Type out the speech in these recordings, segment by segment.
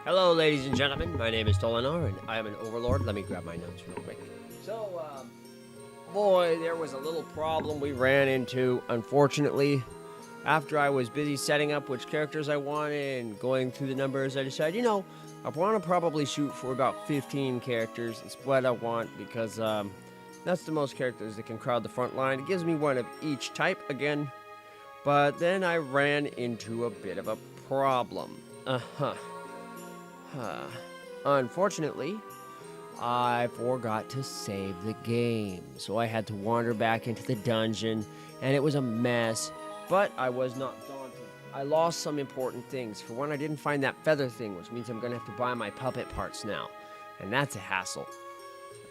Hello, ladies and gentlemen. My name is Dolinar, and I am an Overlord. Let me grab my notes real quick. So, boy, there was a little problem we ran into, unfortunately. After I was busy setting up which characters I wanted and going through the numbers, I decided, I want to probably shoot for about 15 characters. It's what I want because that's the most characters that can crowd the front line. It gives me one of each type again. But then I ran into a bit of a problem. Unfortunately, I forgot to save the game. So I had to wander back into the dungeon, and it was a mess. But I was not daunted. I lost some important things. For one, I didn't find that feather thing, which means I'm going to have to buy my puppet parts now. And that's a hassle.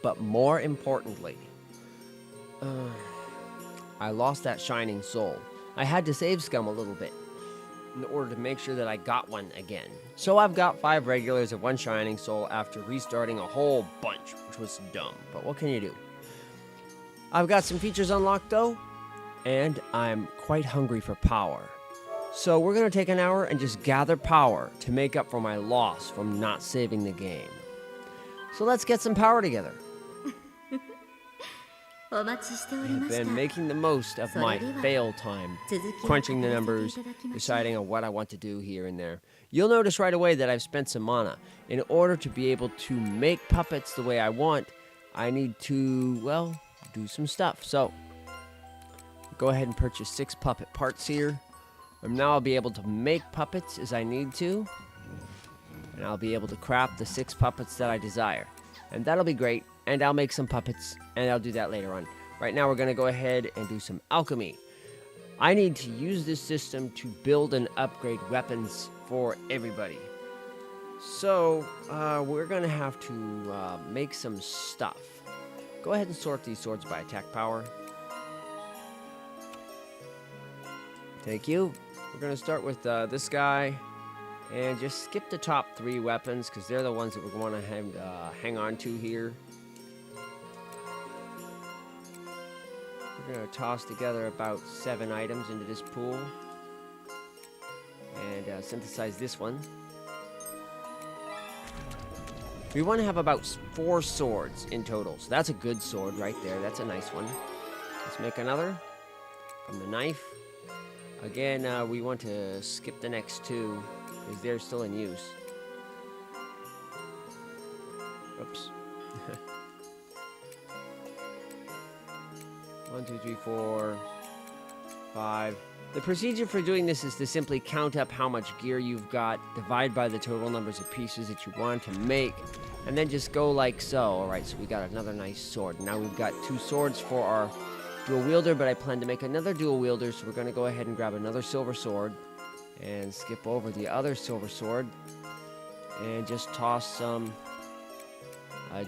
But more importantly, I lost that shining soul. I had to save scum a little bit in order to make sure that I got one again. So I've got 5 regulars and 1 shining soul after restarting a whole bunch, which was dumb. But what can you do? I've got some features unlocked though, and I'm quite hungry for power. So we're going to take an hour and just gather power to make up for my loss from not saving the game. So let's get some power together. I've been making the most of my fail time, crunching the numbers, deciding on what I want to do here and there. You'll notice right away that I've spent some mana. In order to be able to make puppets the way I want, I need to, well, do some stuff. So, go ahead and purchase 6 puppet parts here. And now I'll be able to make puppets as I need to. And I'll be able to craft the 6 puppets that I desire. And that'll be great. And I'll make some puppets, and I'll do that later on. Right now, we're going to go ahead and do some alchemy. I need to use this system to build and upgrade weapons for everybody. So, we're going to have to make some stuff. Go ahead and sort these swords by attack power. Thank you. We're going to start with this guy. And just skip the top 3 weapons, because they're the ones that we're going to hang on to here. We're going to toss together about 7 items into this pool. And synthesize this one. We want to have about 4 swords in total. So that's a good sword right there. That's a nice one. Let's make another from the knife. Again, we want to skip the next 2 because they're still in use. Oops. 1, 2, 3, 4, 5. The procedure for doing this is to simply count up how much gear you've got, divide by the total numbers of pieces that you want to make, and then just go like so. Alright, so we got another nice sword. Now we've got 2 swords for our dual wielder, but I plan to make another dual wielder, so we're going to go ahead and grab another silver sword and skip over the other silver sword and just toss some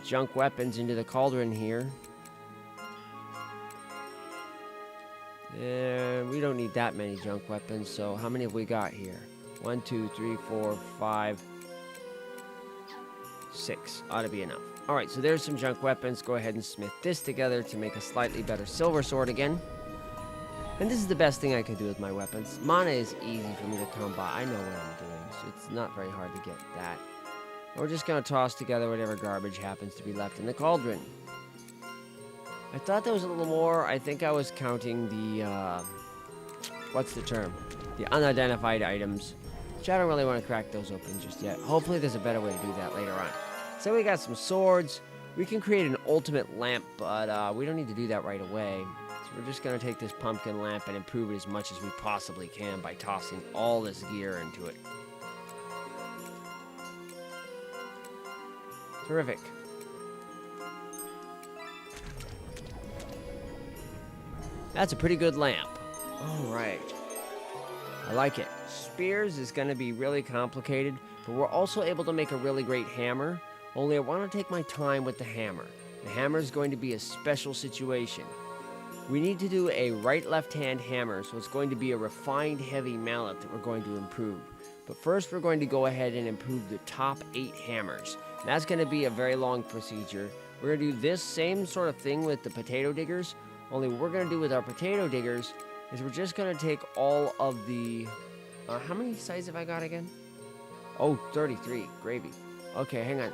junk weapons into the cauldron here. And we don't need that many junk weapons, so how many have we got here? 1, 2, 3, 4, 5, 6. Ought to be enough. Alright, so there's some junk weapons. Go ahead and smith this together to make a slightly better silver sword again. And this is the best thing I can do with my weapons. Mana is easy for me to come by. I know what I'm doing, so it's not very hard to get that. We're just going to toss together whatever garbage happens to be left in the cauldron. I thought there was a little more. I think I was counting the, what's the term? The unidentified items, which I don't really want to crack those open just yet. Hopefully there's a better way to do that later on. So we got some swords. We can create an ultimate lamp, but we don't need to do that right away. So we're just going to take this pumpkin lamp and improve it as much as we possibly can by tossing all this gear into it. Terrific. That's a pretty good lamp. Alright. I like it. Spears is going to be really complicated, but we're also able to make a really great hammer, only I want to take my time with the hammer. The hammer is going to be a special situation. We need to do a right-left-hand hammer, so it's going to be a refined heavy mallet that we're going to improve. But first we're going to go ahead and improve the top 8 hammers. And that's going to be a very long procedure. We're going to do this same sort of thing with the potato diggers, only what we're going to do with our potato diggers is we're just going to take all of the... how many sides have I got again? Oh, 33. Gravy. Okay, hang on.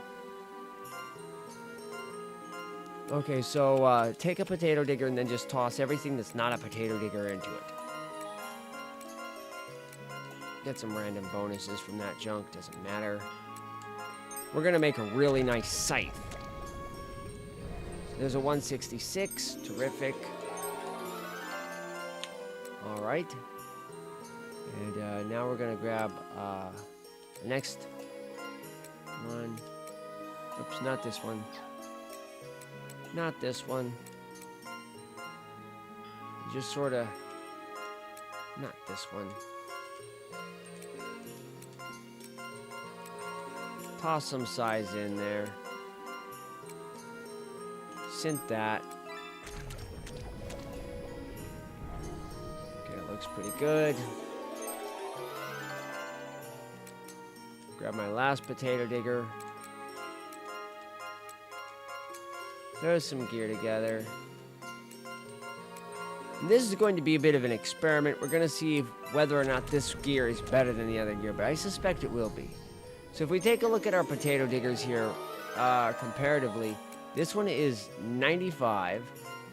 Okay, so take a potato digger and then just toss everything that's not a potato digger into it. Get some random bonuses from that junk, doesn't matter. We're gonna make a really nice scythe. There's a 166, terrific. All right. And now we're gonna grab the next one. Oops, not this one. Not this one. Just sort of, not this one. Toss some size in there. Synth that. Okay, it looks pretty good. Grab my last potato digger. Throw some gear together. And this is going to be a bit of an experiment. We're going to see whether or not this gear is better than the other gear, but I suspect it will be. So if we take a look at our potato diggers here, comparatively, this one is 95,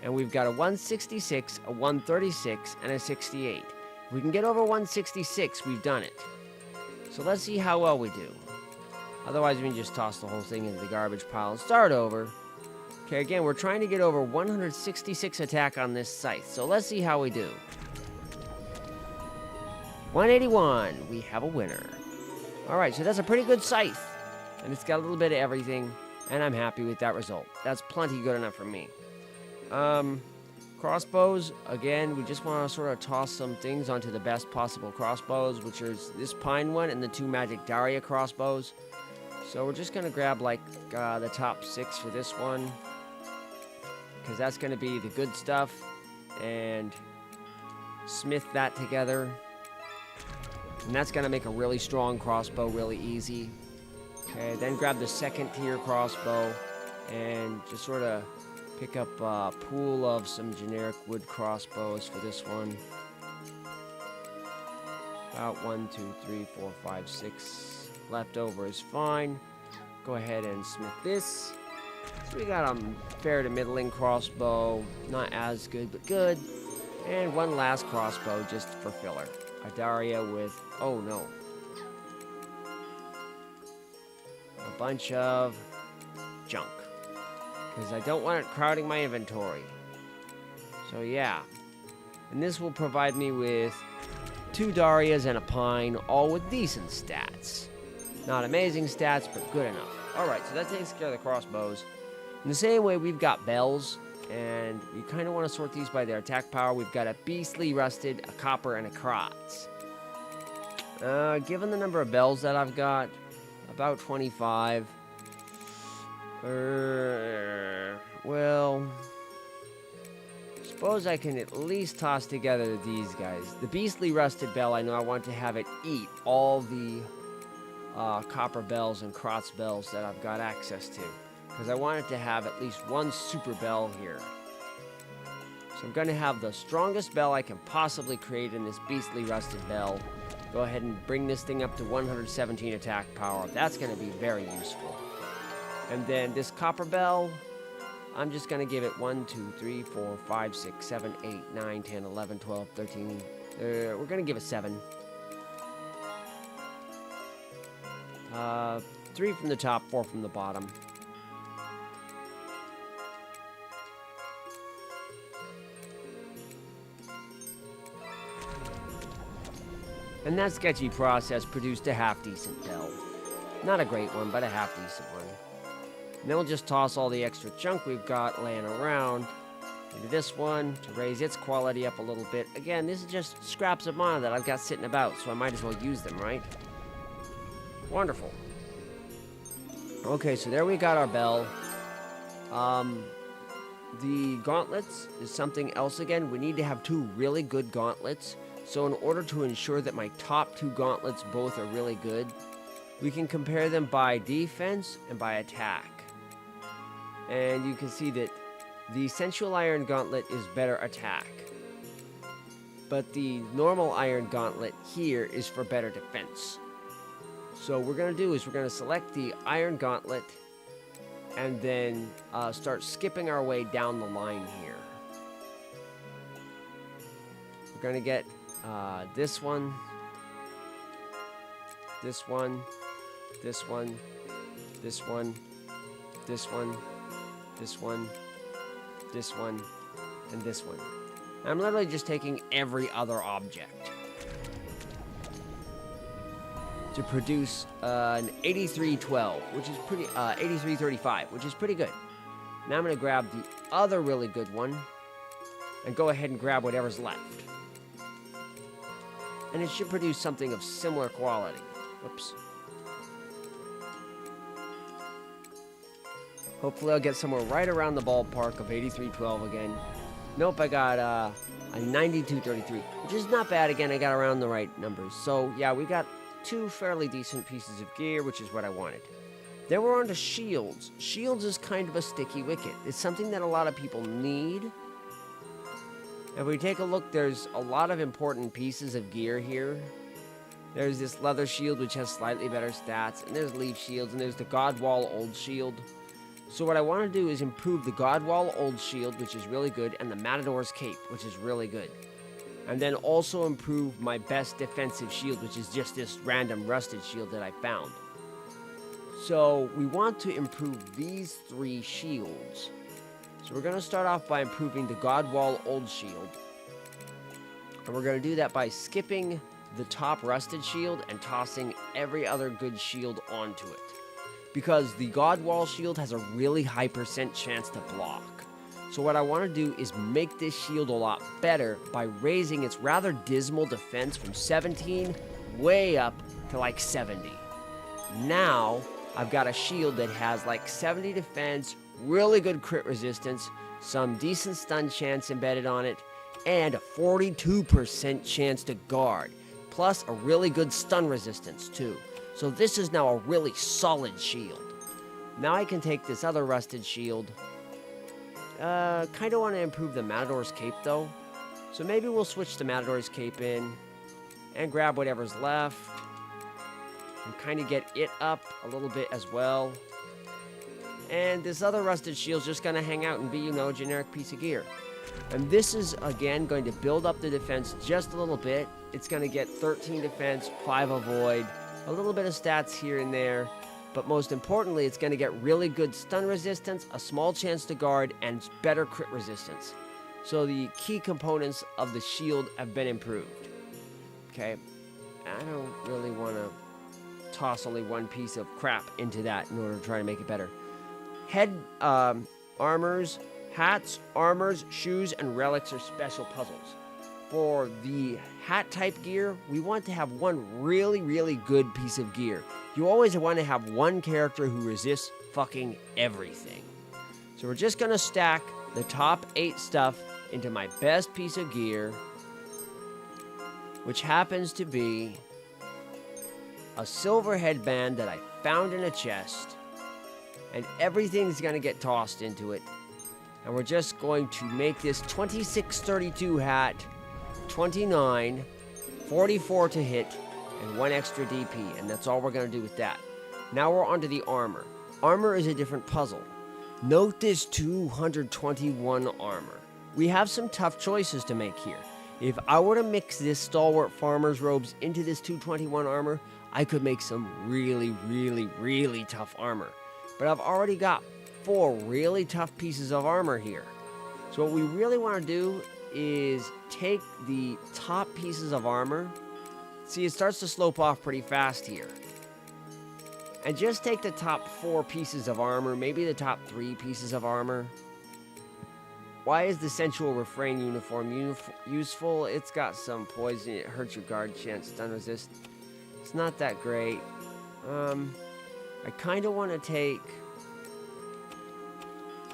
and we've got a 166, a 136, and a 68. If we can get over 166, we've done it. So let's see how well we do. Otherwise, we can just toss the whole thing into the garbage pile and start over. Okay, again, we're trying to get over 166 attack on this scythe, so let's see how we do. 181, we have a winner. Alright, so that's a pretty good scythe, and it's got a little bit of everything, and I'm happy with that result. That's plenty good enough for me. Crossbows, again, we just want to sort of toss some things onto the best possible crossbows, which is this pine one and the 2 magic Daria crossbows. So we're just going to grab, like, the top 6 for this one, because that's going to be the good stuff, and smith that together. And that's going to make a really strong crossbow really easy. Okay, then grab the 2nd tier crossbow, and just sort of pick up a pool of some generic wood crossbows for this one. About 1, 2, 3, 4, 5, 6. Leftover is fine. Go ahead and smith this. So we got a fair to middling crossbow. Not as good, but good. And one last crossbow just for filler. A Daria with, oh no, a bunch of junk. Because I don't want it crowding my inventory. So yeah. And this will provide me with 2 Darias and a pine, all with decent stats. Not amazing stats, but good enough. Alright, so that takes care of the crossbows. In the same way, we've got bells, and we kind of want to sort these by their attack power. We've got a beastly rusted, a copper, and a crotz. Given the number of bells that I've got, about 25. Well, suppose I can at least toss together these guys. The beastly rusted bell, I know I want to have it eat all the copper bells and crotz bells that I've got access to, because I want it to have at least one super bell here. So I'm going to have the strongest bell I can possibly create in this beastly rusted bell. Go ahead and bring this thing up to 117 attack power. That's going to be very useful. And then this copper bell, I'm just going to give it 1, 2, 3, 4, 5, 6, 7, 8, 9, 10, 11, 12, 13. We're going to give it 7. 3 from the top, 4 from the bottom. And that sketchy process produced a half-decent bell. Not a great one, but a half-decent one. And then we'll just toss all the extra junk we've got laying around into this one to raise its quality up a little bit. Again, this is just scraps of mana that I've got sitting about, so I might as well use them, right? Wonderful. Okay, so there we got our bell. The gauntlets is something else again. We need to have 2 really good gauntlets. So in order to ensure that my top 2 gauntlets both are really good, we can compare them by defense and by attack. And you can see that the Sensual Iron Gauntlet is better attack. But the normal Iron Gauntlet here is for better defense. So what we're going to do is we're going to select the Iron Gauntlet and then start skipping our way down the line here. We're going to get this one, this one, this one, this one, this one, this one, this one, and this one. I'm literally just taking every other object to produce an 8312, which is pretty, 8335, which is pretty good. Now I'm going to grab the other really good one and go ahead and grab whatever's left. And it should produce something of similar quality. Whoops. Hopefully I'll get somewhere right around the ballpark of 8312 again. Nope, I got a 9233, which is not bad. Again, I got around the right numbers. So yeah, we got 2 fairly decent pieces of gear, which is what I wanted. Then we're on to shields. Shields is kind of a sticky wicket. It's something that a lot of people need. If we take a look, there's a lot of important pieces of gear here. There's this leather shield, which has slightly better stats, and there's leaf shields, and there's the Godwall Old Shield. So what I want to do is improve the Godwall Old Shield, which is really good, and the Matador's Cape, which is really good. And then also improve my best defensive shield, which is just this random rusted shield that I found. So we want to improve these 3 shields. So we're going to start off by improving the Godwall Old Shield. And we're going to do that by skipping the top rusted shield and tossing every other good shield onto it. Because the Godwall shield has a really high % chance to block. So what I want to do is make this shield a lot better by raising its rather dismal defense from 17 way up to like 70. Now, I've got a shield that has like 70 defense, really good crit resistance, some decent stun chance embedded on it, and a 42% chance to guard, plus a really good stun resistance too. So this is now a really solid shield. Now I can take this other rusted shield. Kind of want to improve the Matador's Cape though. So maybe we'll switch the Matador's Cape in and grab whatever's left. And kind of get it up a little bit as well. And this other rusted shield's just going to hang out and be, a generic piece of gear. And this is, again, going to build up the defense just a little bit. It's going to get 13 defense, 5 avoid, a little bit of stats here and there. But most importantly, it's going to get really good stun resistance, a small chance to guard, and better crit resistance. So the key components of the shield have been improved. Okay, I don't really want to toss only one piece of crap into that in order to try to make it better. Head armors, hats, armors, shoes, and relics are special puzzles. For the hat type gear, we want to have one really, really good piece of gear. You always want to have one character who resists fucking everything. So we're just going to stack the top 8 stuff into my best piece of gear, which happens to be a silver headband that I found in a chest, and everything's going to get tossed into it. And we're just going to make this 2632 hat 29, 44 to hit, and 1 extra DP, and that's all we're going to do with that. Now we're onto the armor. Armor is a different puzzle. Note this 221 armor. We have some tough choices to make here. If I were to mix this stalwart farmer's robes into this 221 armor, I could make some really, really, really tough armor. But I've already got 4 really tough pieces of armor here. So what we really want to do is take the top pieces of armor. See, it starts to slope off pretty fast here. And just take the top 4 pieces of armor, maybe the top 3 pieces of armor. Why is the sensual refrain uniform useful? It's got some poison, it hurts your guard chance, stun resist. It's not that great. I kind of want to take...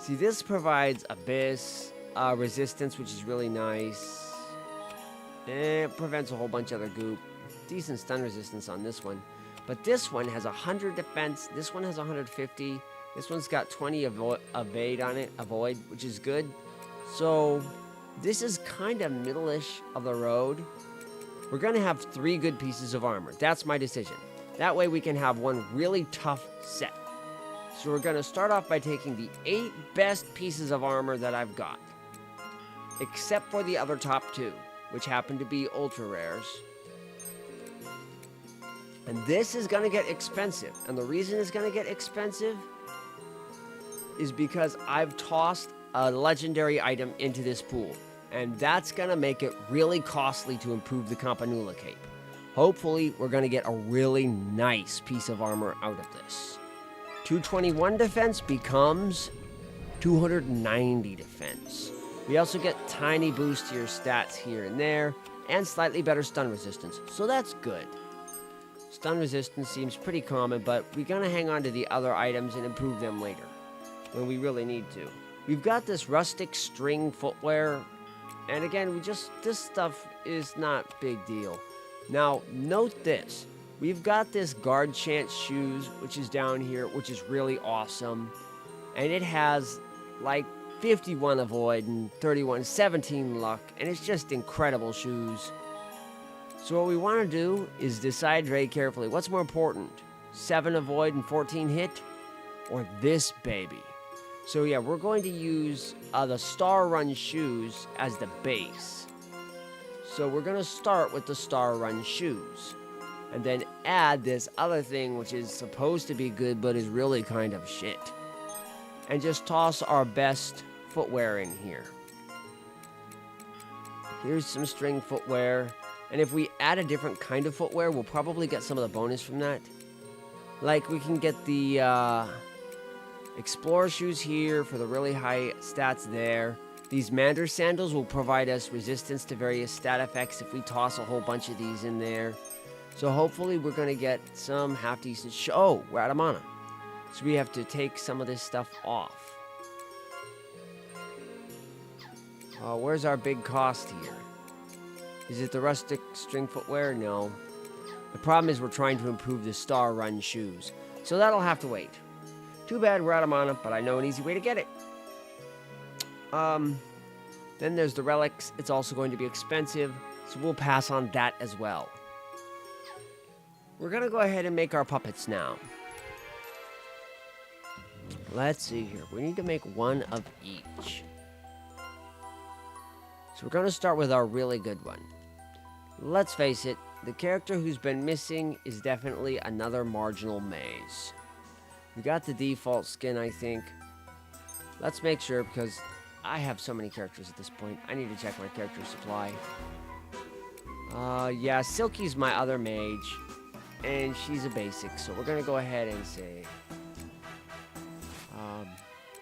See, this provides abyss resistance, which is really nice. It prevents a whole bunch of other goop. Decent stun resistance on this one. But this one has 100 defense. This one has 150. This one's got 20 evade on it, avoid, which is good. So this is kind of middle-ish of the road. We're going to have 3 good pieces of armor. That's my decision. That way we can have one really tough set. So we're going to start off by taking the 8 best pieces of armor that I've got. Except for the other top 2, which happen to be ultra rares. And this is going to get expensive. And the reason it's going to get expensive is because I've tossed a legendary item into this pool. And that's going to make it really costly to improve the Campanula cape. Hopefully, we're going to get a really nice piece of armor out of this. 221 defense becomes 290 defense. We also get tiny boost to your stats here and there, and slightly better stun resistance, so that's good. Stun resistance seems pretty common, but we're going to hang on to the other items and improve them later, when we really need to. We've got this rustic string footwear, and again, this stuff is not big deal. Now, note this. We've got this guard chance shoes, which is down here, which is really awesome. And it has like 51 avoid and 17 luck, and it's just incredible shoes. So what we want to do is decide very carefully, what's more important, 7 avoid and 14 hit, or this baby? So yeah, we're going to use the Star Run shoes as the base. So we're going to start with the Star Run shoes, and then add this other thing which is supposed to be good but is really kind of shit. And just toss our best footwear in here. Here's some string footwear, and if we add a different kind of footwear, we'll probably get some of the bonus from that. Like we can get the Explorer shoes here for the really high stats there. These Mander sandals will provide us resistance to various stat effects if we toss a whole bunch of these in there. So hopefully we're going to get some half-decent oh, we're out of mana. So we have to take some of this stuff off. Where's our big cost here? Is it the rustic string footwear? No. The problem is we're trying to improve the Star Run shoes. So that'll have to wait. Too bad we're out of mana, but I know an easy way to get it. Then there's the relics. It's also going to be expensive, so we'll pass on that as well. We're going to go ahead and make our puppets now. Let's see here. We need to make one of each. So we're going to start with our really good one. Let's face it, the character who's been missing is definitely another marginal maze. We got the default skin, I think. Let's make sure, because I have so many characters at this point. I need to check my character supply. Yeah, Silky's my other mage, and she's a basic, so we're going to go ahead and say...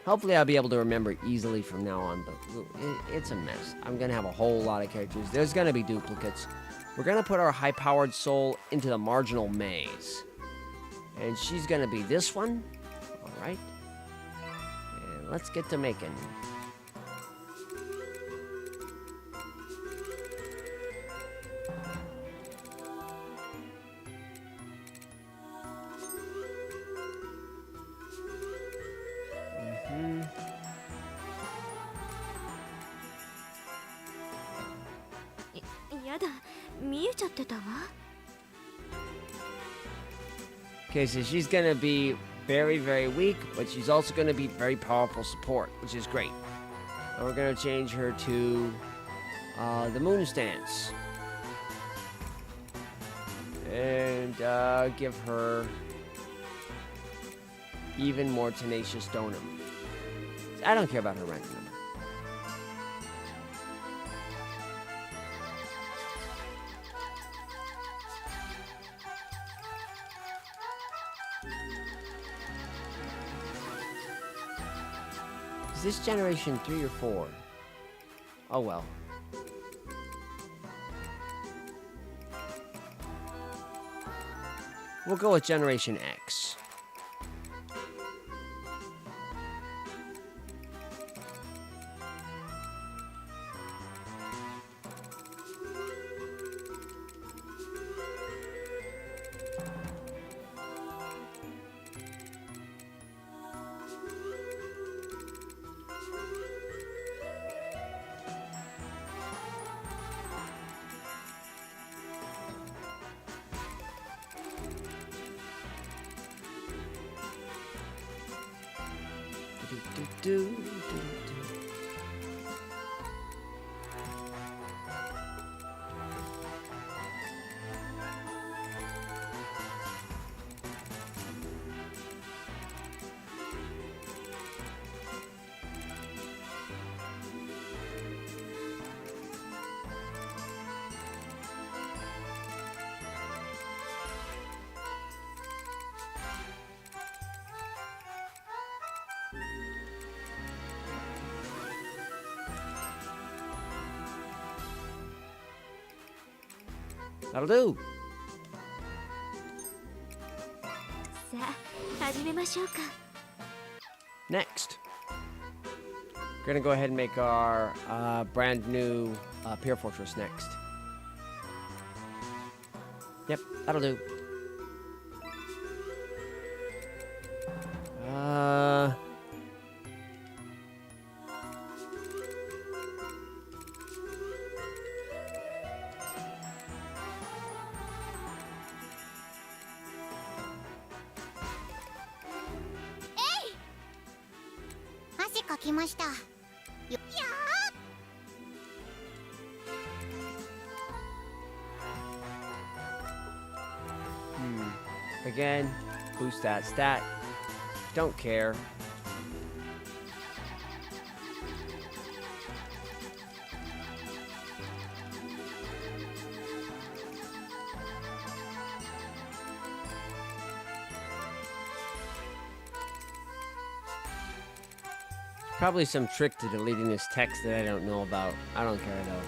hopefully I'll be able to remember easily from now on, but it's a mess. I'm going to have a whole lot of characters. There's going to be duplicates. We're going to put our high-powered soul into the marginal maze. And she's going to be this one. All right. And let's get to making. Okay, so she's gonna be very, very weak, but she's also gonna be very powerful support, which is great. And we're gonna change her to the Moon Stance. And give her even more Tenacious Donum. I don't care about her rank number. Is this generation 3 or 4? Oh well. We'll go with Generation X. That'll do. Next, we're gonna go ahead and make our brand new Pier Fortress next. Yep, that'll do. Again, boost that stat. Don't care. Probably some trick to deleting this text that I don't know about. I don't care though.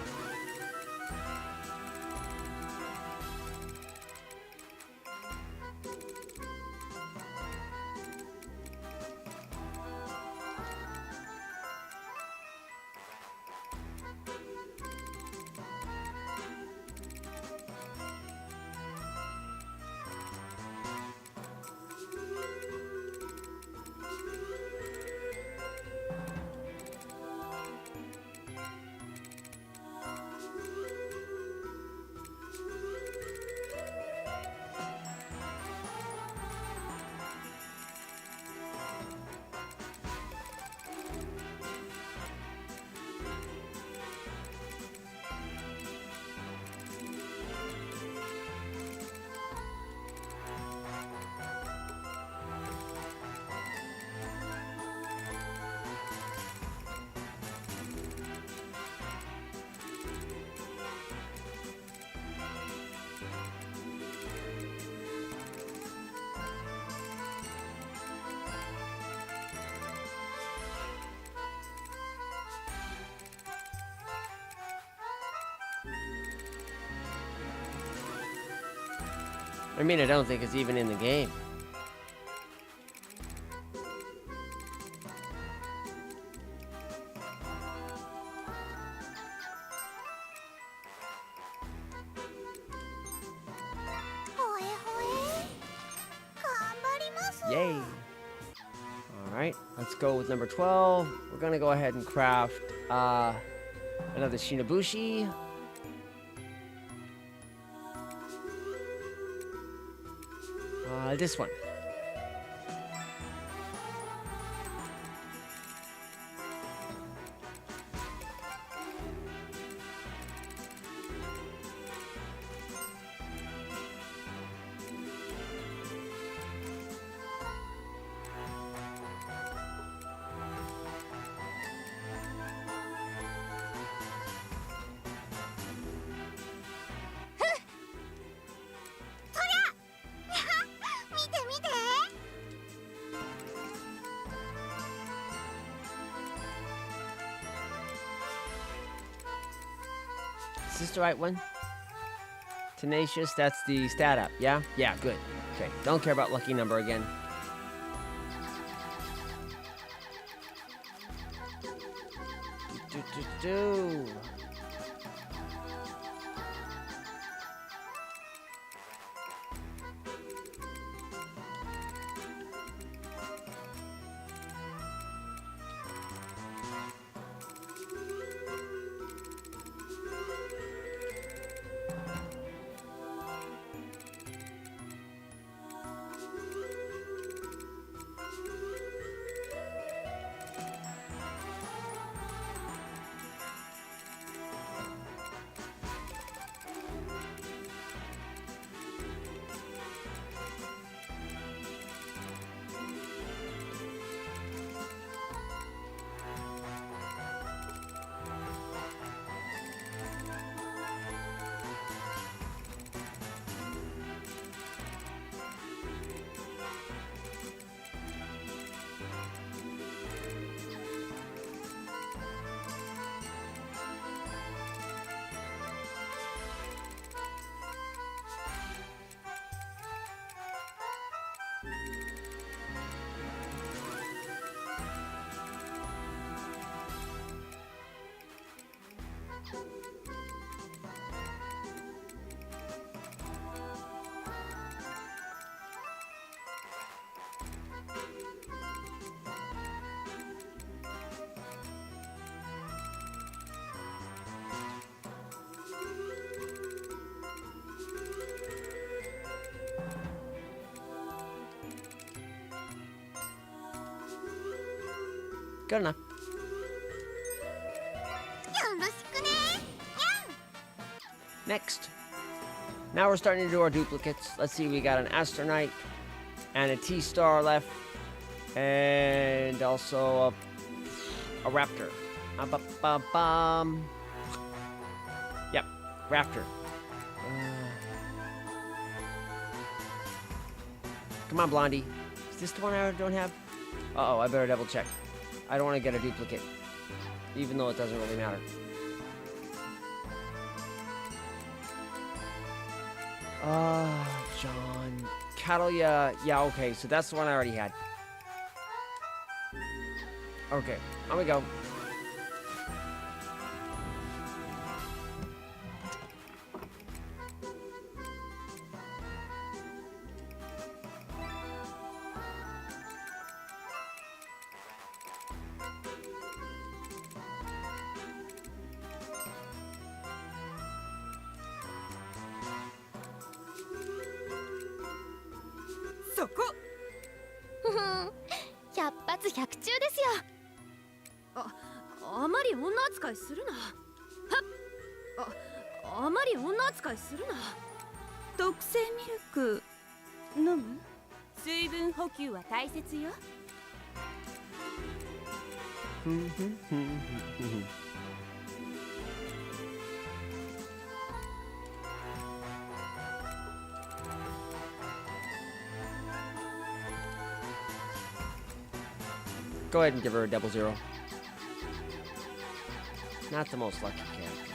I mean, I don't think it's even in the game. Yay! Alright, let's go with number 12. We're gonna go ahead and craft another Shinobushi. This one. Is this the right one? Tenacious, that's the stat up, yeah? Yeah, good. Okay, don't care about lucky number again. Do. Good enough. Next. Now we're starting to do our duplicates. Let's see, we got an Astronite and a T-Star left. And also a Raptor. Yep, Raptor. Come on, Blondie. Is this the one I don't have? Uh-oh, I better double check. I don't want to get a duplicate, even though it doesn't really matter. John. Catalia. Yeah, okay, so that's the one I already had. Okay, on we go. Go ahead and give her a 00. Not the most lucky character.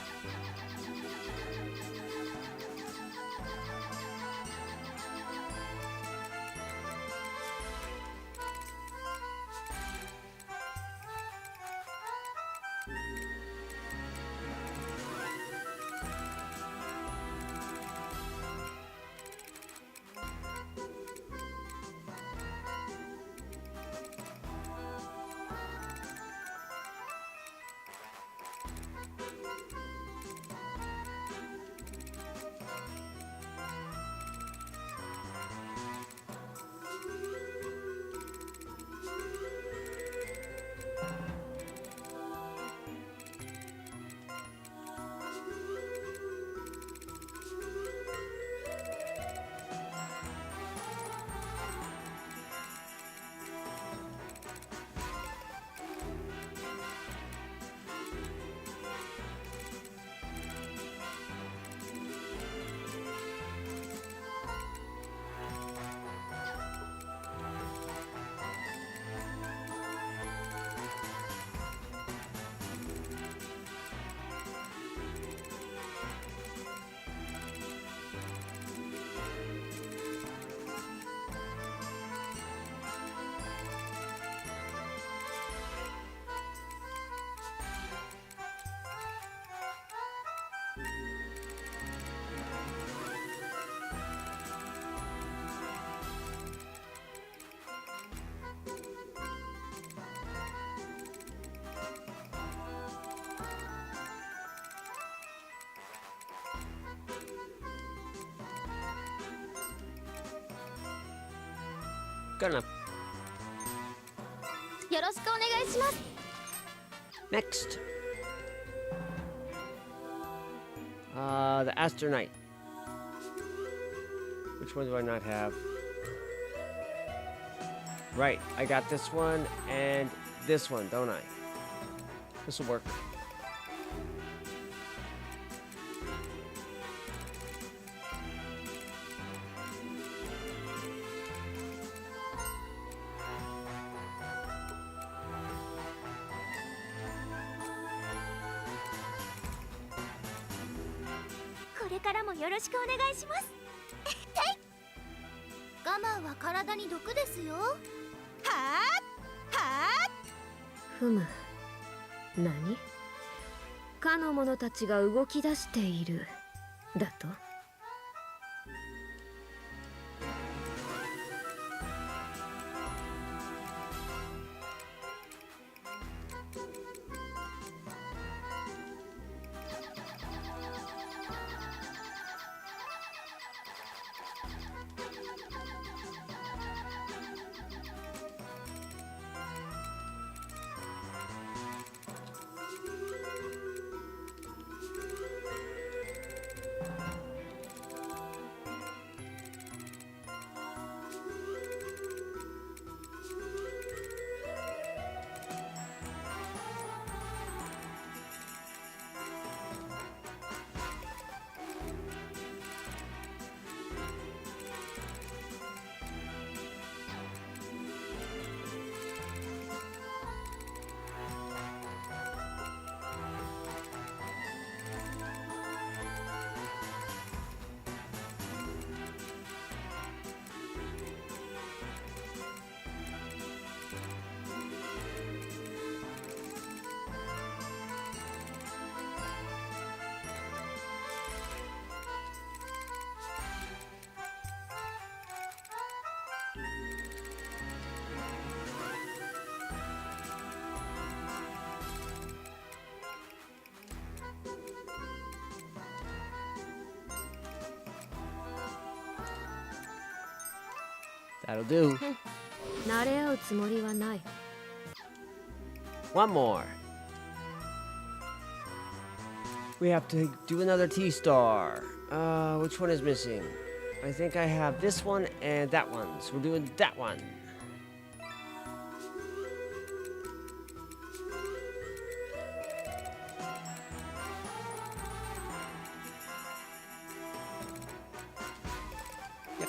Good enough. Next. The Astronite. Which one do I not have? Right, I got this one and this one, don't I? This will work.ふむ、何？かの者たちが動き出しているだと？ That'll do. 慣れ合うつもりはない。 One more. We have to do another T-star. Which one is missing? I think I have this one and that one. So we're doing that one. Yep.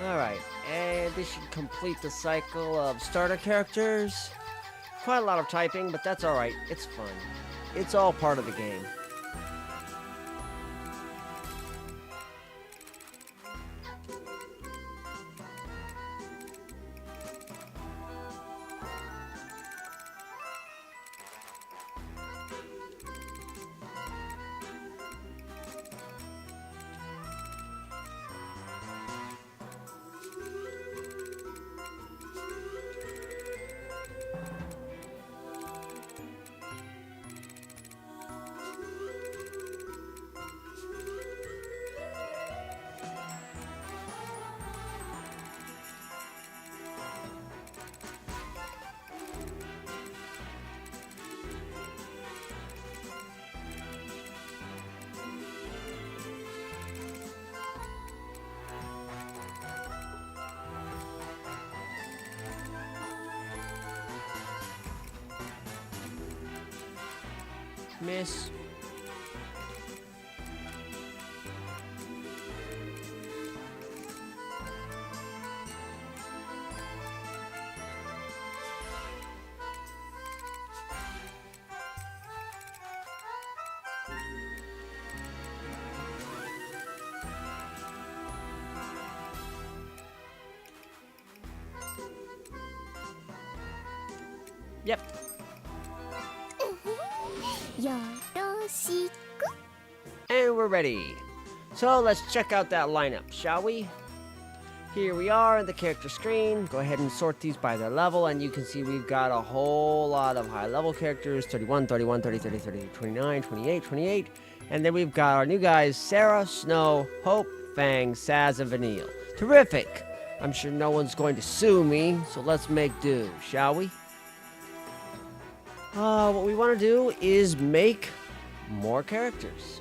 Alright, and this should complete the cycle of starter characters. Quite a lot of typing, but that's alright. It's fun. It's all part of the game. Miss. Yep. And we're ready. So let's check out that lineup, shall we? Here we are on the character screen. Go ahead and sort these by their level, and you can see we've got a whole lot of high-level characters, 31, 31, 30, 30, 30, 29, 28, 28. And then we've got our new guys, Sarah, Snow, Hope, Fang, Saz, and Vanille. Terrific! I'm sure no one's going to sue me, so let's make do, shall we? What we want to do is make more characters.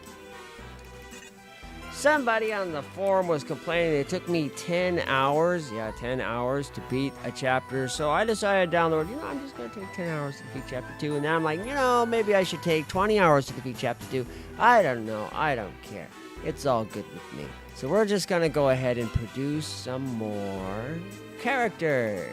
Somebody on the forum was complaining it took me 10 hours. Yeah, 10 hours to beat a chapter. So I decided to download, I'm just going to take 10 hours to defeat chapter 2. And then I'm like, maybe I should take 20 hours to defeat chapter 2. I don't know. I don't care. It's all good with me. So we're just going to go ahead and produce some more characters.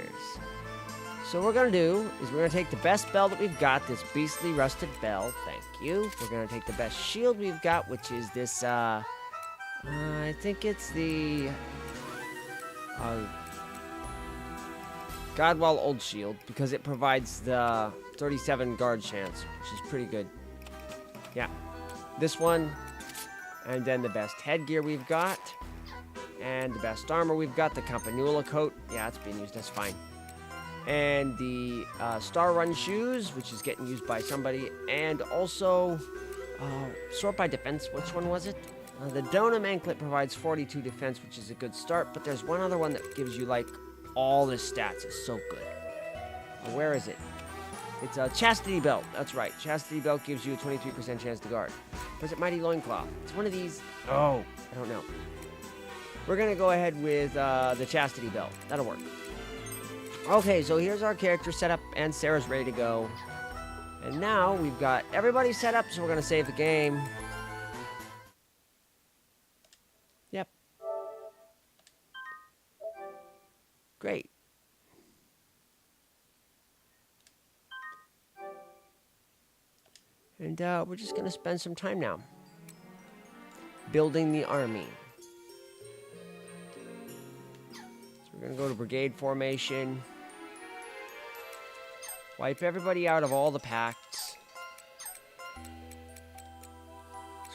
So what we're going to do is we're going to take the best bell that we've got, this beastly rusted bell. Thank you. We're going to take the best shield we've got, which is this, I think it's the Godwall Old Shield, because it provides the 37 guard chance, which is pretty good. Yeah. This one, and then the best headgear we've got, and the best armor we've got, the Campanula coat. Yeah, it's being used, that's fine. And the Star Run shoes, which is getting used by somebody, and also sort by defense. Which one was it? The Donum Anklet provides 42 defense, which is a good start, but there's one other one that gives you, like, all the stats. It's so good. Where is it? It's a Chastity Belt. That's right. Chastity Belt gives you a 23% chance to guard. Or is it Mighty Loincloth? It's one of these. Oh, I don't know. We're going to go ahead with the Chastity Belt. That'll work. Okay, so here's our character set up, and Sarah's ready to go. And now we've got everybody set up, so we're going to save the game. Yep. Great. And we're just going to spend some time now building the army. So we're going to go to brigade formation. Wipe everybody out of all the pacts.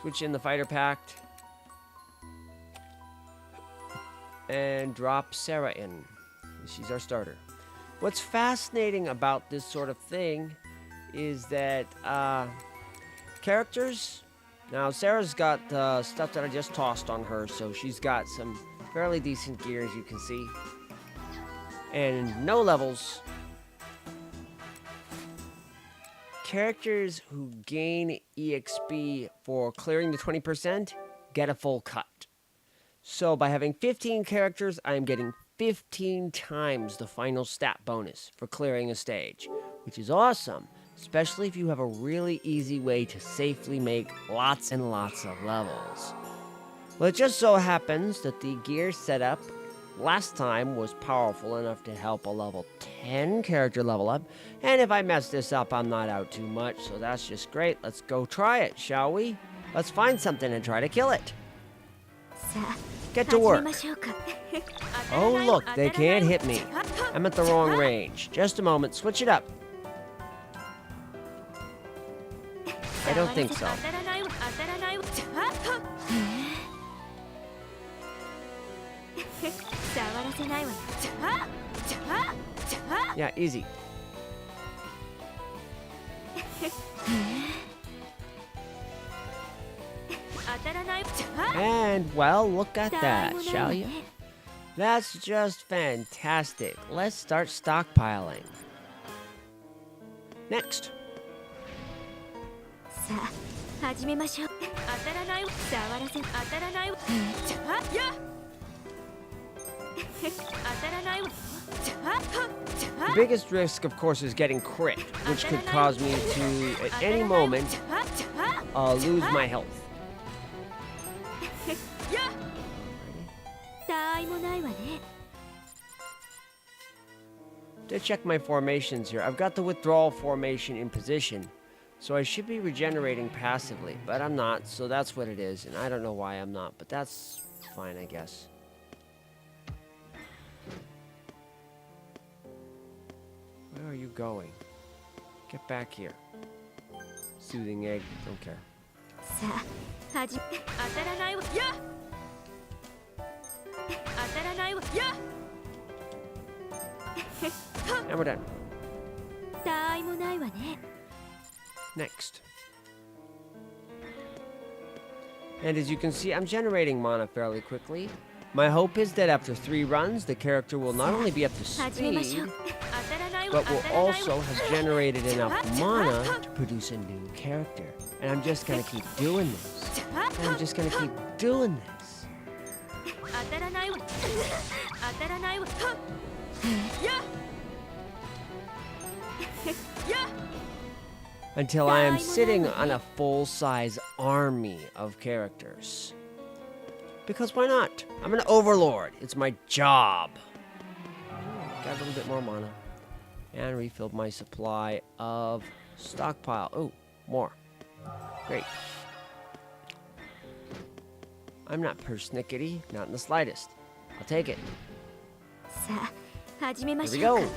Switch in the fighter pact. And drop Sarah in. She's our starter. What's fascinating about this sort of thing is that characters... Now, Sarah's got stuff that I just tossed on her, so she's got some fairly decent gear, as you can see. And no levels. Characters who gain EXP for clearing the 20% get a full cut. So by having 15 characters, I am getting 15 times the final stat bonus for clearing a stage, which is awesome, especially if you have a really easy way to safely make lots and lots of levels. Well, it just so happens that the gear setup last time was powerful enough to help a level 10 character level up, and if I mess this up, I'm not out too much, so that's just great. Let's go try it, shall we? Let's find something and try to kill it. Get to work. Oh, look, they can't hit me. I'm at the wrong range. Just a moment, switch it up. I don't think so. Yeah, easy. And, well, look at that, shall you? That's just fantastic. Let's start stockpiling. Next. The biggest risk, of course, is getting crit, which could cause me to, at any moment, lose my health. To check my formations here, I've got the withdrawal formation in position, so I should be regenerating passively, but I'm not, so that's what it is, and I don't know why I'm not, but that's fine, I guess. Where are you going? Get back here. Soothing egg, don't care. And we're done. Next. And as you can see, I'm generating mana fairly quickly. My hope is that after 3 runs, the character will not only be up to speed, but will also have generated enough mana to produce a new character. And I'm just gonna keep doing this. I'm just gonna keep doing this. Until I am sitting on a full-size army of characters. Because why not? I'm an overlord. It's my job. Got a little bit more mana. And refilled my supply of stockpile. Oh, more. Great. I'm not persnickety, not in the slightest. I'll take it. Here we go.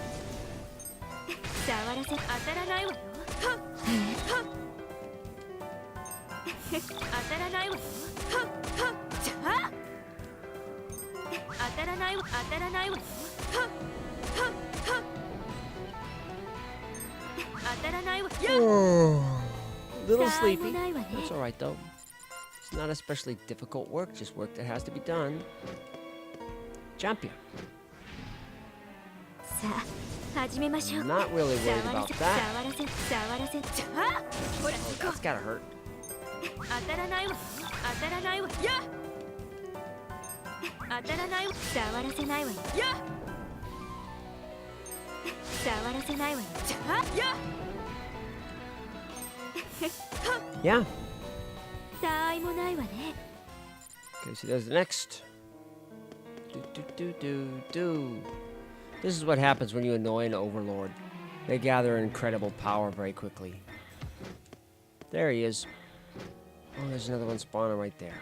Little sleepy. That's alright though. It's not especially difficult work, just work that has to be done. Champion. I'm not really worried about that. Oh, that's gotta hurt. Yeah. Okay, so there's the next. This is what happens when you annoy an overlord. They gather incredible power very quickly. There he is. Oh, there's another one spawning right there.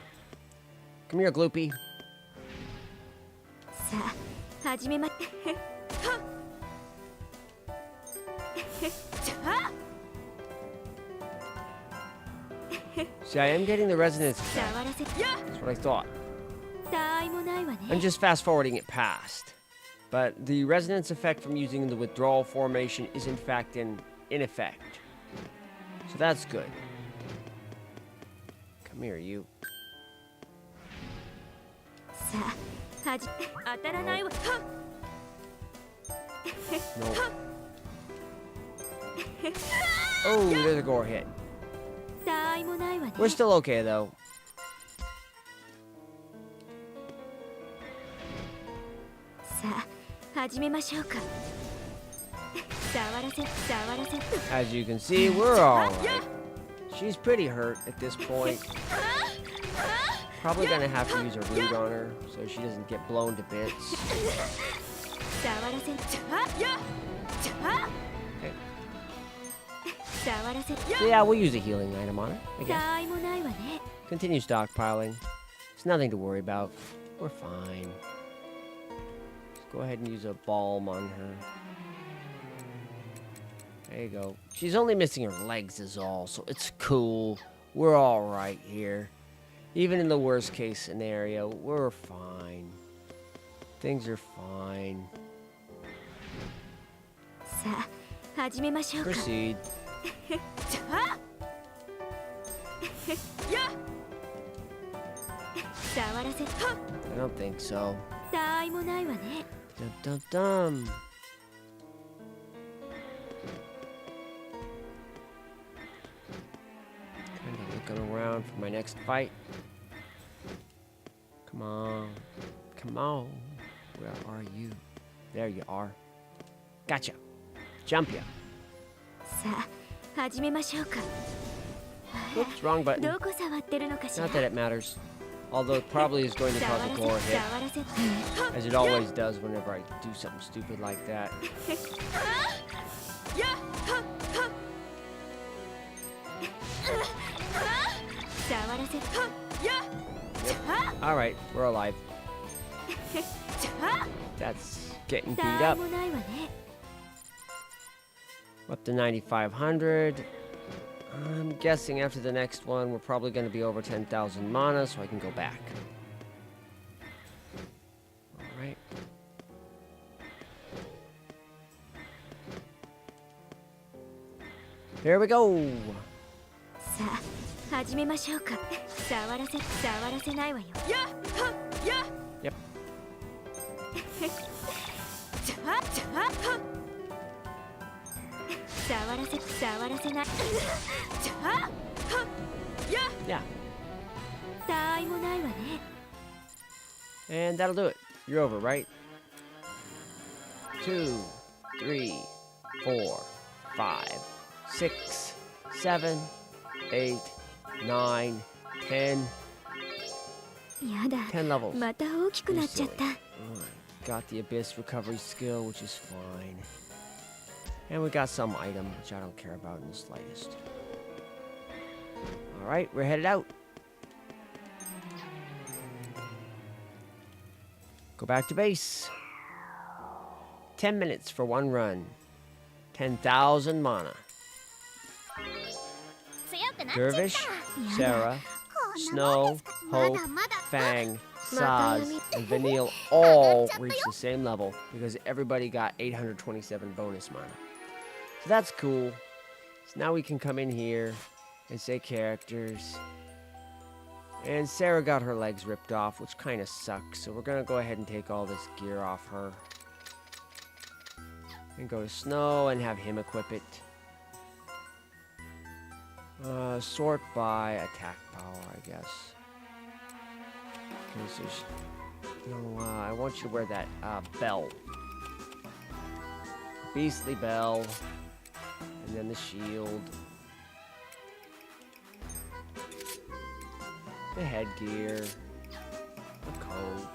Come here, Gloopy. See, I am getting the resonance effect. That's what I thought. I'm just fast forwarding it past. But the resonance effect from using the withdrawal formation is in fact in effect. So that's good. Come here, you. Nope. Oh, there's a gore hit. We're still okay, though. As you can see, we're alright. She's pretty hurt at this point. Probably gonna have to use a root on her so she doesn't get blown to bits. Okay. So yeah, we'll use a healing item on her, I guess. Continue stockpiling. It's nothing to worry about. We're fine. Let's go ahead and use a balm on her. There you go. She's only missing her legs is all, so it's cool. We're alright here. Even in the worst case scenario, we're fine. Things are fine. Proceed. I don't think so. Dum dum dum. Kind of looking around for my next fight. Come on. Come on. Where are you? There you are. Gotcha. Jump ya. Oops, wrong button. Not that it matters. Although it probably is going to cause a gore hit. As it always does whenever I do something stupid like that. Yep. Alright, we're alive. That's getting beat up. Up to 9,500. I'm guessing after the next one, we're probably going to be over 10,000 mana, so I can go back. Alright. Here we go! Yep. Yeah. And that'll do it. You're over, right? 2, 3, 4, 5, 6, 7, 8, 9, 10. 10 levels. Got the Abyss recovery skill, which is fine. And we got some item, which I don't care about in the slightest. Alright, we're headed out. Go back to base. 10 minutes for one run. 10,000 mana. Dervish, Sarah, Snow, Hope, Fang, Saz, and Vanille all reached the same level because everybody got 827 bonus mana. So that's cool. So now we can come in here and say characters. And Sarah got her legs ripped off, which kind of sucks. So we're going to go ahead and take all this gear off her. And go to Snow and have him equip it. Sort by attack power, I guess. No, I want you to wear that bell. Beastly bell. And then the shield. The headgear. The coat.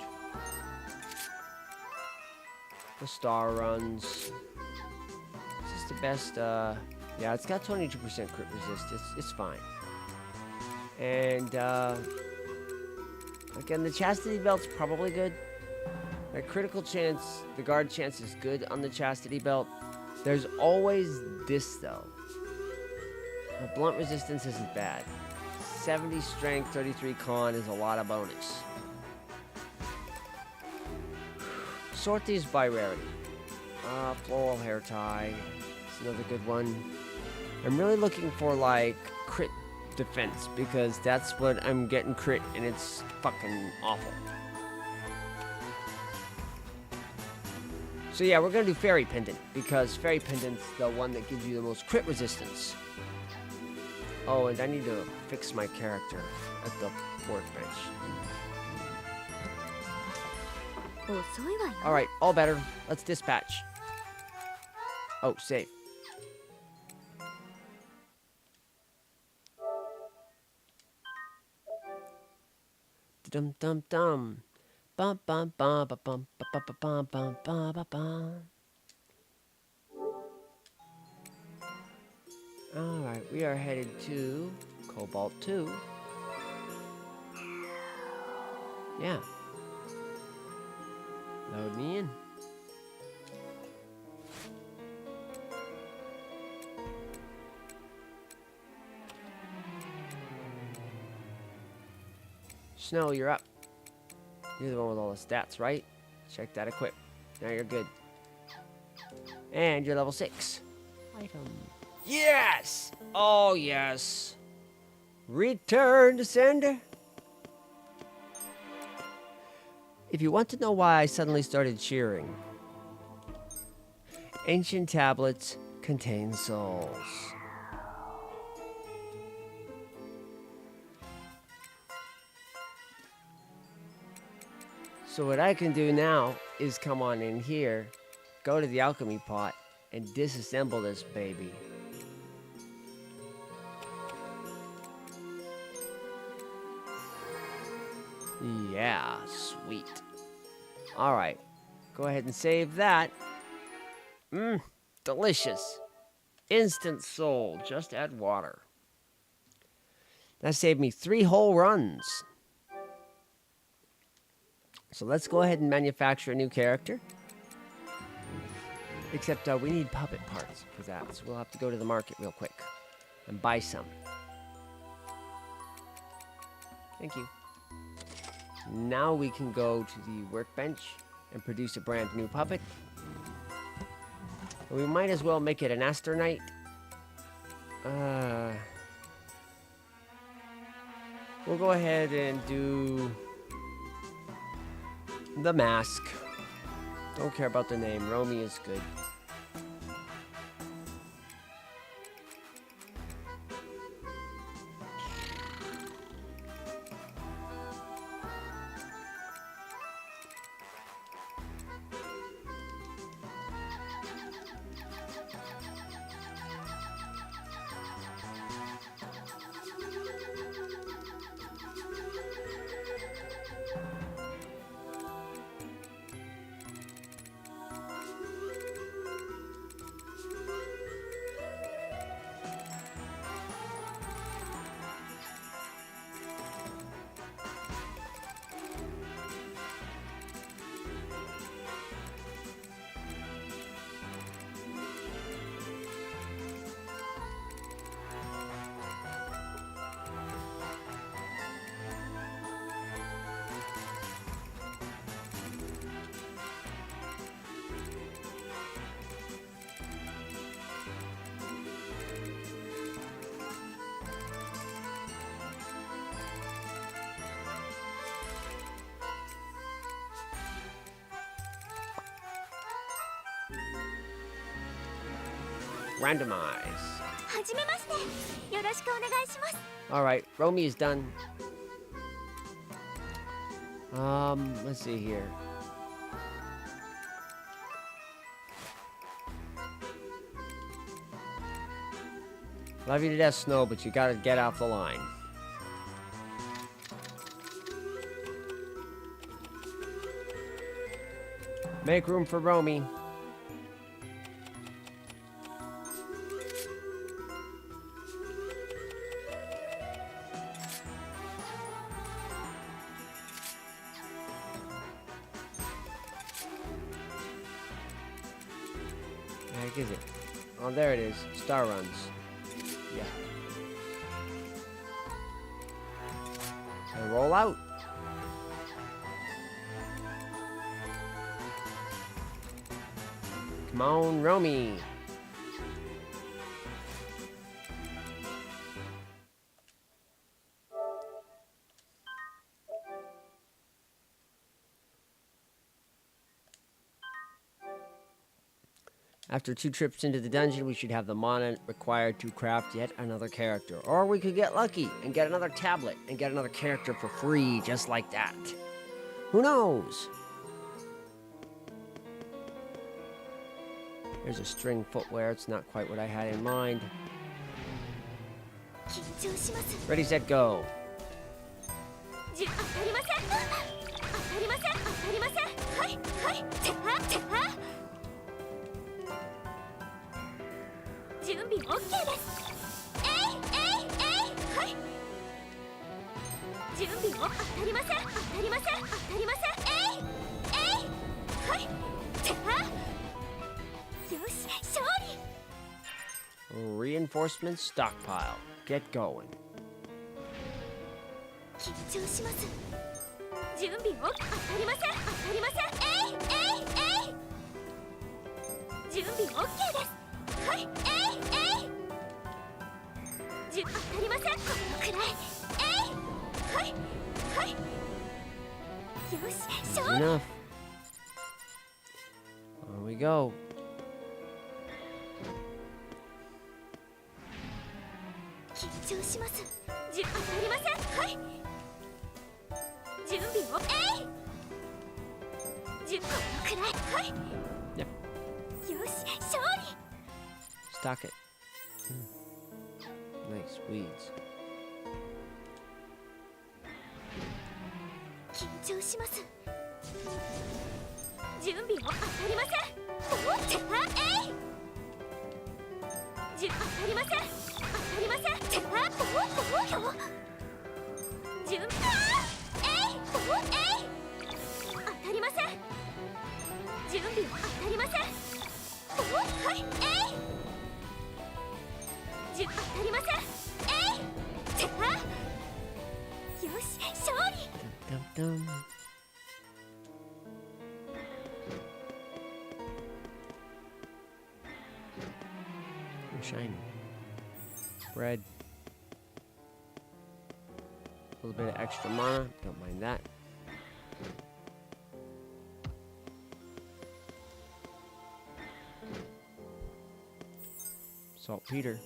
The star runs. This is the best, yeah, it's got 22% crit resist. It's fine. And, again, the chastity belt's probably good. The critical chance, the guard chance is good on the chastity belt. There's always this, though. The blunt resistance isn't bad. 70 strength, 33 con is a lot of bonus. Sort these by rarity. Floral hair tie. It's another good one. I'm really looking for, like, crit defense, because that's what I'm getting crit, and it's fucking awful. So yeah, we're gonna do Fairy Pendant, because Fairy Pendant's the one that gives you the most crit resistance. Oh, and I need to fix my character at the workbench. Alright, all better. Let's dispatch. Oh, save. Dum dum dum. Bum bum bum bum bum bum bum bum bum bum bum. Alright, we are headed to Cobalt 2. Yeah. Load me in. Snow, you're up. You're the one with all the stats, right? Check that equip. Now you're good. And you're level 6. Item. Yes! Oh, yes. Return to sender. If you want to know why I suddenly started cheering, ancient tablets contain souls. So what I can do now is come on in here, go to the alchemy pot, and disassemble this baby. Yeah, sweet. Alright, go ahead and save that. Delicious. Instant soul, just add water. That saved me 3 whole runs. So let's go ahead and manufacture a new character. Except we need puppet parts for that, so we'll have to go to the market real quick and buy some. Thank you. Now we can go to the workbench and produce a brand new puppet. And we might as well make it an Aster Knight. We'll go ahead and do the mask. Don't care about the name. Romy is good. Randomize. Alright, Romy is done. Let's see here. Love you to death, Snow, but you gotta get off the line. Make room for Romy. heck is it? Oh, there it is. Star runs. Yeah. And roll out. Come on, Romy. After 2 trips into the dungeon, we should have the mana required to craft yet another character. Or we could get lucky and get another tablet and get another character for free, just like that. Who knows? There's a string footwear. It's not quite what I had in mind. Ready, set, go. Reinforcement stockpile. Get going. Enough. On we go. Yep. Stock it. Nice weeds. Dum, dum. Shiny. Bread. A little bit of extra mana. Don't mind that. Saltpeter.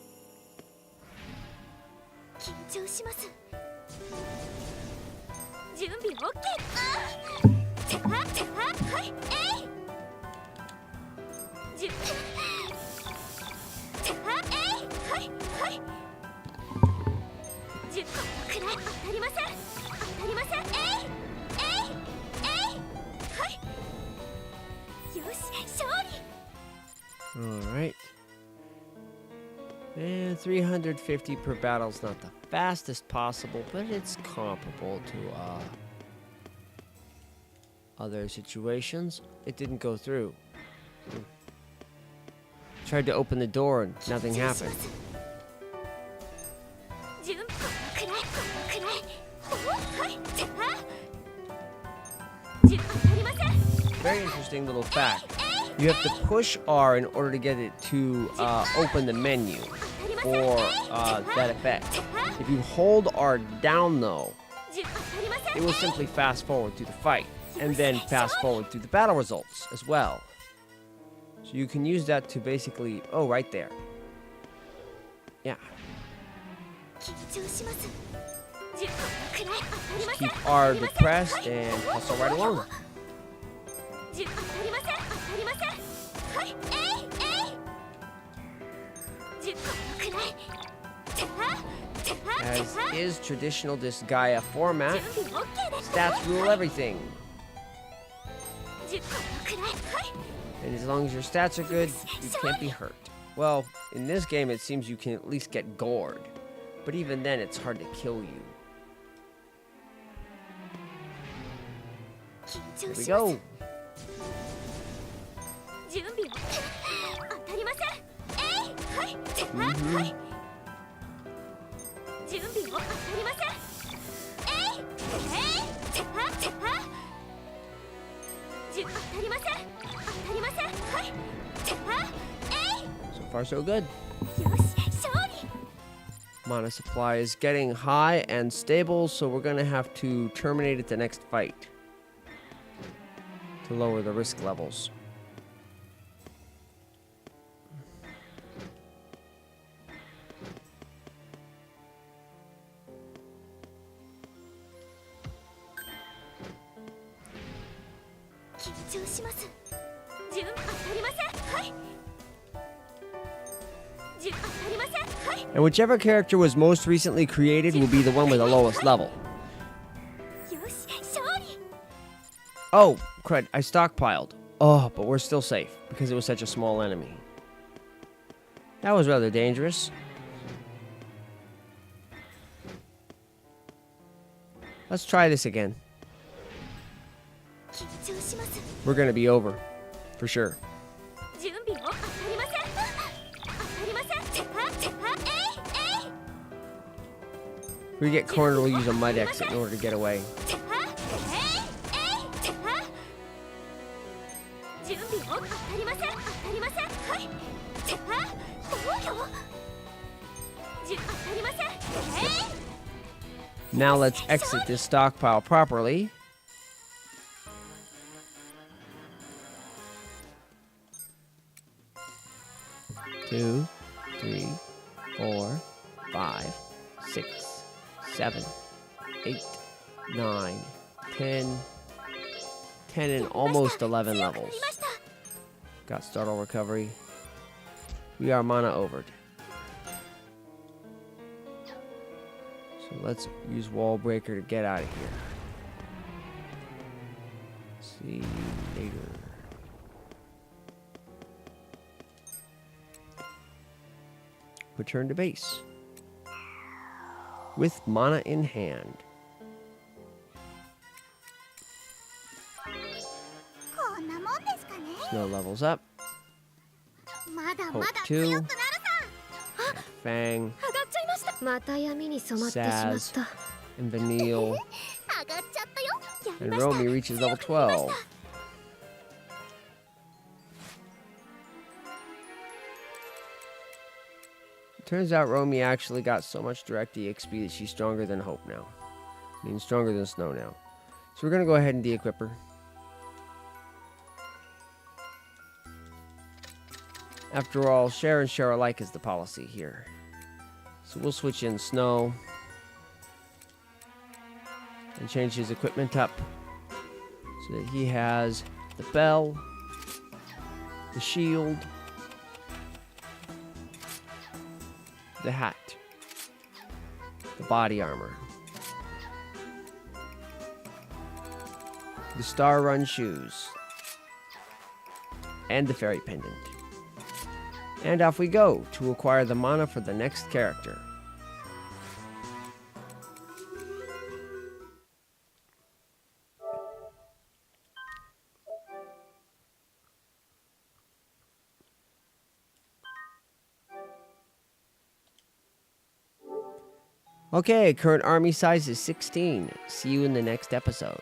Alright. And 350 per battle is not the fastest possible, but it's comparable to other situations. It didn't go through. Tried to open the door and nothing happened. Very interesting little fact. You have to push R in order to get it to open the menu for that effect. If you hold R down though, it will simply fast forward through the fight and then fast forward through the battle results as well. So you can use that to basically, oh, right there. Yeah. Just keep R depressed and hustle right along. As is traditional this Gaia format, stats rule everything. And as long as your stats are good, you can't be hurt. Well, in this game it seems you can at least get gored. But even then it's hard to kill you. Here we go. So far, so good. Mana supply is getting high and stable, so we're going to have to terminate at the next fight to lower the risk levels. And whichever character was most recently created will be the one with the lowest level. Oh, crud, I stockpiled. Oh, but we're still safe because it was such a small enemy. That was rather dangerous. Let's try this again. We're gonna be over, for sure. If we get cornered, we'll use a mud exit in order to get away. Now let's exit this stockpile properly. Two, 3, 4, 5, 6, 7, 8, 9, 10 and almost 11 levels. Got startle recovery. We are mana overed. So let's use wall breaker to get out of here. See you later. Return to base with mana in hand. Snow levels up. Hope 2. Fang. Saz. And Vanille. And Romy reaches level 12. Turns out Romy actually got so much direct EXP that she's stronger than Hope now. I mean, stronger than Snow now. So we're going to go ahead and de-equip her. After all, share and share alike is the policy here. So we'll switch in Snow. And change his equipment up. So that he has the bell. The shield. The hat, the body armor, the Star Run shoes, and the fairy pendant. And off we go to acquire the mana for the next character. Okay, current army size is 16. See you in the next episode.